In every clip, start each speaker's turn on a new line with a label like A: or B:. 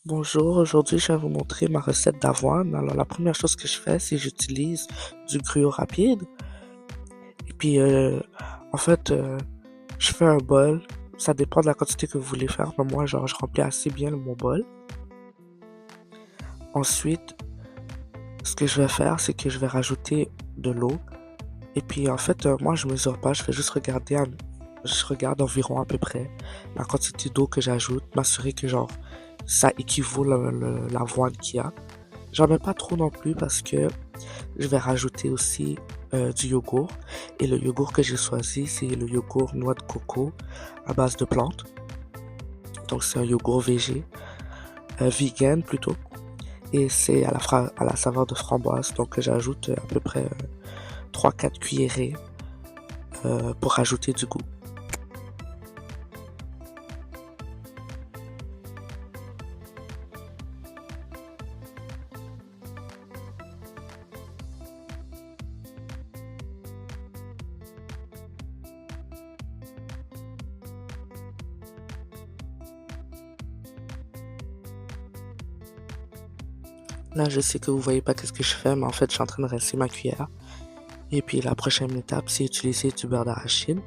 A: Bonjour, aujourd'hui je vais vous montrer ma recette d'avoine. Alors la première chose que je fais, c'est j'utilise du gruau rapide. Et puis en fait, je fais un bol. Ça dépend de la quantité que vous voulez faire, mais moi genre je remplis assez bien mon bol. Ensuite, ce que je vais faire, c'est que je vais rajouter de l'eau. Et puis en fait, moi je mesure pas, je fais juste regarder, je regarde environ à peu près la quantité d'eau que j'ajoute, m'assurer que genre ça équivaut l'avoine qu'il y a. J'en mets pas trop non plus parce que je vais rajouter aussi du yogourt. Et le yogourt que j'ai choisi, c'est le yogourt noix de coco à base de plantes. Donc c'est un yogourt végé, vegan plutôt. Et c'est à la saveur de framboise. Donc j'ajoute à peu près 3-4 cuillerées pour rajouter du goût. Là, je sais que vous voyez pas qu'est-ce que je fais, mais en fait, je suis en train de rincer ma cuillère. Et puis la prochaine étape, c'est utiliser du beurre d'arachide.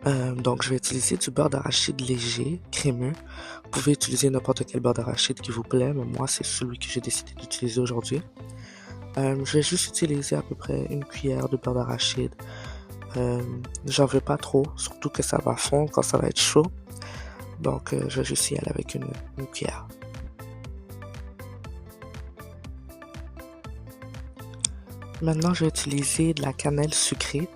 A: Donc, je vais utiliser du beurre d'arachide léger, crémeux. Vous pouvez utiliser n'importe quel beurre d'arachide qui vous plaît, mais moi, c'est celui que j'ai décidé d'utiliser aujourd'hui. Je vais juste utiliser à peu près une cuillère de beurre d'arachide. J'en veux pas trop, surtout que ça va fondre quand ça va être chaud. Donc, je vais juste y aller avec une cuillère. Maintenant, je vais utiliser de la cannelle sucrée.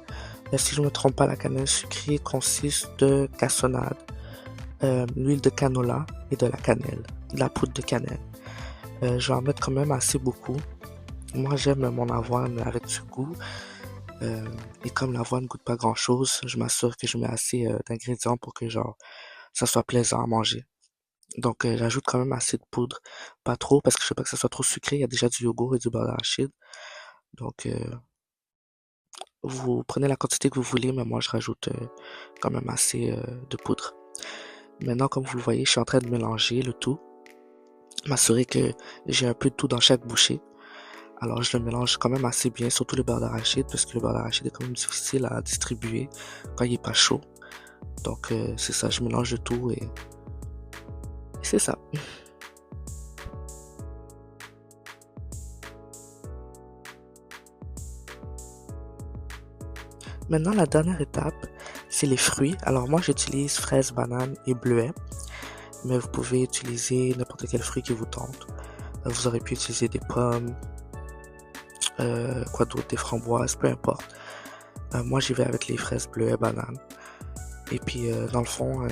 A: Si je ne me trompe pas, la cannelle sucrée consiste de cassonade, l'huile de canola et de la cannelle, de la poudre de cannelle. Je vais en mettre quand même assez beaucoup. Moi, j'aime mon avoine avec du goût. Et comme l'avoine ne goûte pas grand-chose, je m'assure que je mets assez d'ingrédients pour que genre ça soit plaisant à manger. Donc, j'ajoute quand même assez de poudre. Pas trop, parce que je veux pas que ça soit trop sucré. Il y a déjà du yogourt et du beurre d'arachide. Donc, vous prenez la quantité que vous voulez, mais moi, je rajoute quand même assez de poudre. Maintenant, comme vous le voyez, je suis en train de mélanger le tout. M'assurer que j'ai un peu de tout dans chaque bouchée. Alors, je le mélange quand même assez bien, surtout le beurre d'arachide, parce que le beurre d'arachide est quand même difficile à distribuer quand il est pas chaud. Donc, c'est ça, je mélange le tout et c'est ça. Maintenant, la dernière étape, c'est les fruits. Alors, moi, j'utilise fraises, bananes et bleuets, mais vous pouvez utiliser n'importe quel fruit qui vous tente. Vous aurez pu utiliser des pommes, quoi d'autre, des framboises, peu importe. Moi, j'y vais avec les fraises, bleuets, bananes. Et puis, dans le fond,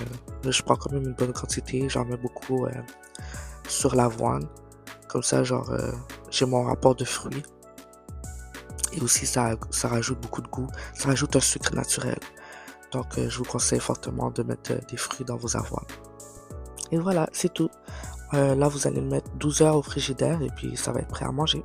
A: je prends quand même une bonne quantité. J'en mets beaucoup sur l'avoine. Comme ça, genre, j'ai mon rapport de fruits. Et aussi, ça rajoute beaucoup de goût. Ça rajoute un sucre naturel. Donc, je vous conseille fortement de mettre des fruits dans vos avoines. Et voilà, c'est tout. Là, vous allez le mettre 12 heures au frigidaire et puis ça va être prêt à manger.